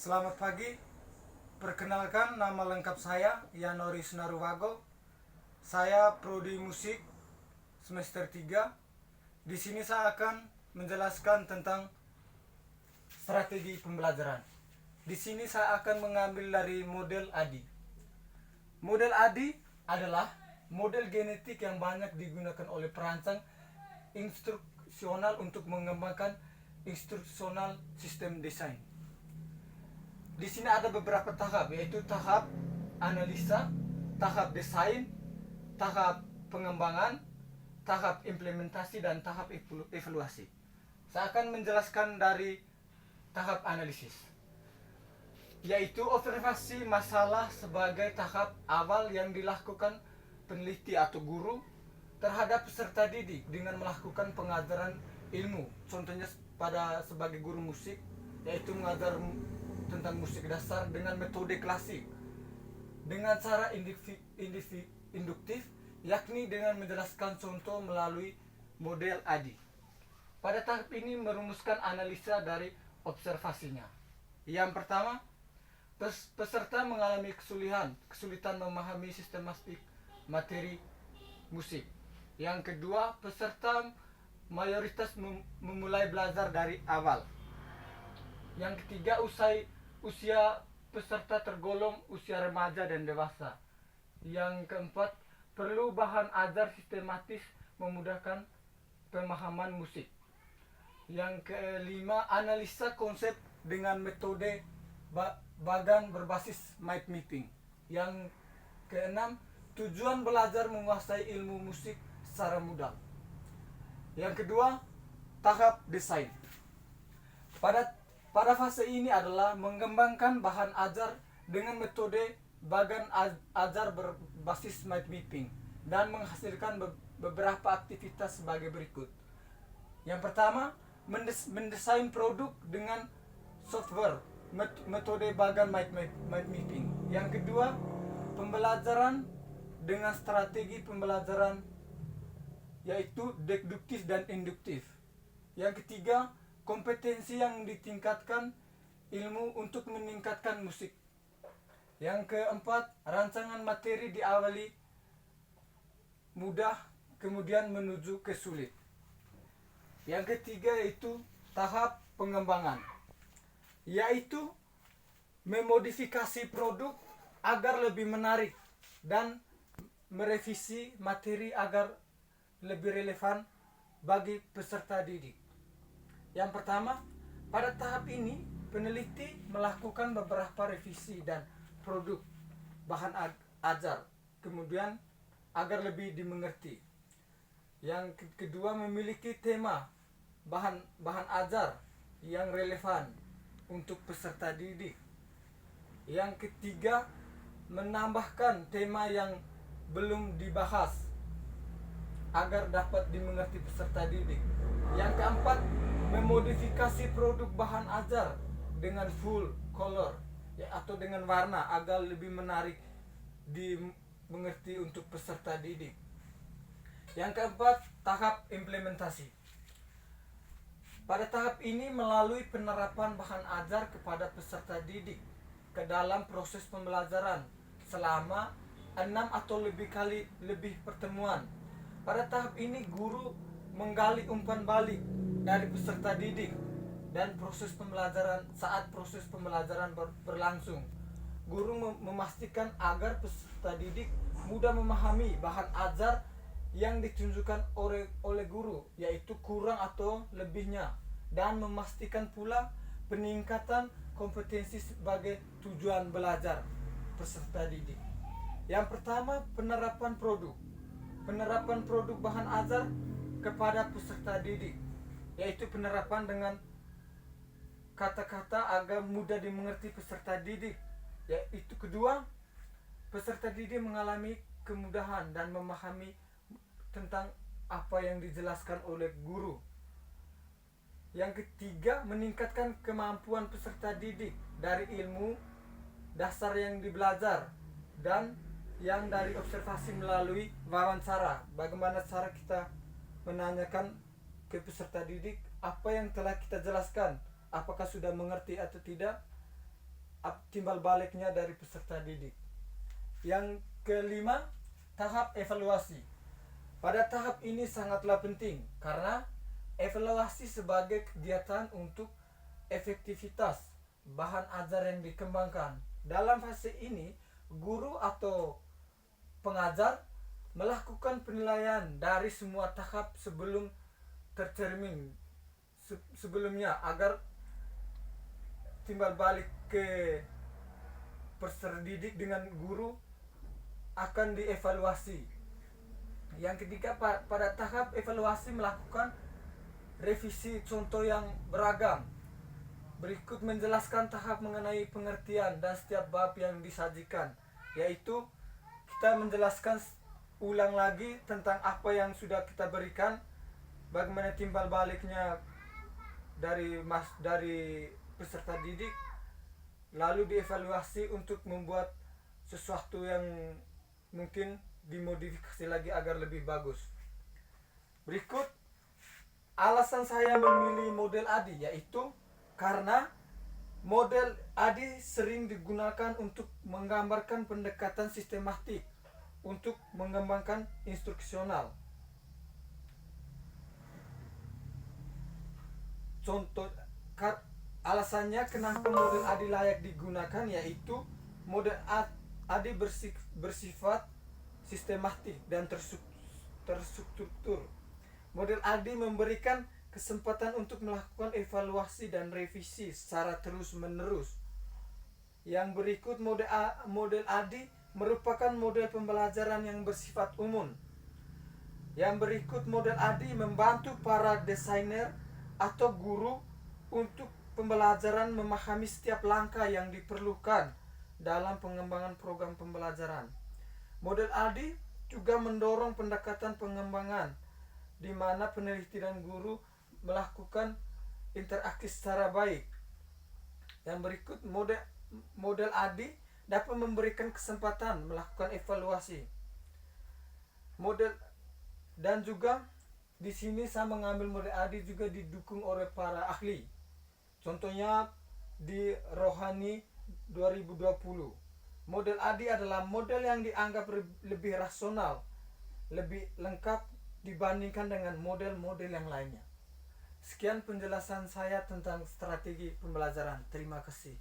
Selamat pagi. Perkenalkan, nama lengkap saya Yanoris Naruwago. Saya prodi musik semester 3. Di sini saya akan menjelaskan tentang strategi pembelajaran. Di sini saya akan mengambil dari model ADI. Model ADI adalah model genetik yang banyak digunakan oleh perancang instruksional untuk mengembangkan instruksional sistem desain. Di sini ada beberapa tahap, yaitu tahap analisa, tahap desain, tahap pengembangan, tahap implementasi, dan tahap evaluasi. Saya akan menjelaskan dari tahap analisis, yaitu observasi masalah sebagai tahap awal yang dilakukan peneliti atau guru terhadap peserta didik dengan melakukan pengajaran ilmu. Contohnya pada sebagai guru musik, yaitu mengajar tentang musik dasar dengan metode klasik dengan cara induktif, yakni dengan menjelaskan contoh melalui model ADI. Pada tahap ini merumuskan analisa dari observasinya. Yang pertama, peserta mengalami kesulitan memahami sistematik materi musik. Yang kedua, peserta mayoritas memulai belajar dari awal. Yang ketiga, usia peserta tergolong usia remaja dan dewasa. Yang keempat, perlu bahan ajar sistematis memudahkan pemahaman musik. Yang kelima, analisa konsep dengan metode bagan berbasis mind mapping. Yang keenam, tujuan belajar menguasai ilmu musik secara mudah. Yang kedua, tahap desain. Pada fase ini adalah mengembangkan bahan ajar dengan metode bagan ajar berbasis mind mapping dan menghasilkan beberapa aktivitas sebagai berikut. Yang pertama, mendesain produk dengan software metode bagan mind mapping. Yang kedua, pembelajaran dengan strategi pembelajaran yaitu deduktif dan induktif. Yang ketiga, kompetensi yang ditingkatkan ilmu untuk meningkatkan musik. Yang keempat, rancangan materi diawali mudah kemudian menuju ke sulit. Yang ketiga yaitu tahap pengembangan, yaitu memodifikasi produk agar lebih menarik dan merevisi materi agar lebih relevan bagi peserta didik. Yang pertama, pada tahap ini peneliti melakukan beberapa revisi dan produk bahan ajar, kemudian agar lebih dimengerti. Yang kedua, memiliki tema bahan ajar yang relevan untuk peserta didik. Yang ketiga, menambahkan tema yang belum dibahas agar dapat dimengerti peserta didik. Yang keempat, memodifikasi produk bahan ajar dengan full color atau dengan warna agar lebih menarik dimengerti untuk peserta didik. Yang keempat, tahap implementasi. Pada tahap ini melalui penerapan bahan ajar kepada peserta didik ke dalam proses pembelajaran selama 6 atau lebih pertemuan. Pada tahap ini guru menggali umpan balik dari peserta didik dan saat proses pembelajaran berlangsung. Guru memastikan agar peserta didik mudah memahami bahan ajar yang ditunjukkan oleh guru, yaitu kurang atau lebihnya, dan memastikan pula peningkatan kompetensi sebagai tujuan belajar peserta didik. Yang pertama, penerapan produk bahan ajar kepada peserta didik, yaitu penerapan dengan kata-kata agar mudah dimengerti peserta didik. Yaitu kedua, peserta didik mengalami kemudahan dan memahami tentang apa yang dijelaskan oleh guru. Yang ketiga, meningkatkan kemampuan peserta didik dari ilmu dasar yang dibelajar dan yang dari observasi melalui wawancara. Bagaimana cara kita menanyakan ke peserta didik apa yang telah kita jelaskan, apakah sudah mengerti atau tidak. timbal baliknya dari peserta didik. Yang kelima, tahap evaluasi. Pada tahap ini sangatlah penting karena evaluasi sebagai kegiatan untuk efektivitas bahan ajar yang dikembangkan. Dalam fase ini, guru atau pengajar melakukan penilaian dari semua tahap sebelum tercermin sebelumnya agar timbal balik ke peserta didik dengan guru akan dievaluasi. Yang ketiga, pada tahap evaluasi melakukan revisi contoh yang beragam. Berikut menjelaskan tahap mengenai pengertian dan setiap bab yang disajikan, yaitu kita menjelaskan ulang lagi tentang apa yang sudah kita berikan, bagaimana timbal baliknya dari peserta didik, lalu dievaluasi untuk membuat sesuatu yang mungkin dimodifikasi lagi agar lebih bagus. Berikut alasan saya memilih model ADI, yaitu karena model ADI sering digunakan untuk menggambarkan pendekatan sistematik untuk mengembangkan instruksional. Contoh alasannya kenapa model ADI layak digunakan, yaitu model ADI bersifat sistematik dan terstruktur. Model ADI memberikan kesempatan untuk melakukan evaluasi dan revisi secara terus-menerus. Yang berikut, model ADI merupakan model pembelajaran yang bersifat umum. Yang berikut, model ADI membantu para desainer atau guru untuk pembelajaran memahami setiap langkah yang diperlukan dalam pengembangan program pembelajaran. Model ADI juga mendorong pendekatan pengembangan di mana peneliti dan guru melakukan interaksi secara baik. Yang berikut, model ADI dapat memberikan kesempatan melakukan evaluasi. Dan juga di sini saya mengambil model ADI juga didukung oleh para ahli. Contohnya di Rohani 2020. Model ADI adalah model yang dianggap lebih rasional, lebih lengkap dibandingkan dengan model-model yang lainnya. Sekian penjelasan saya tentang strategi pembelajaran. Terima kasih.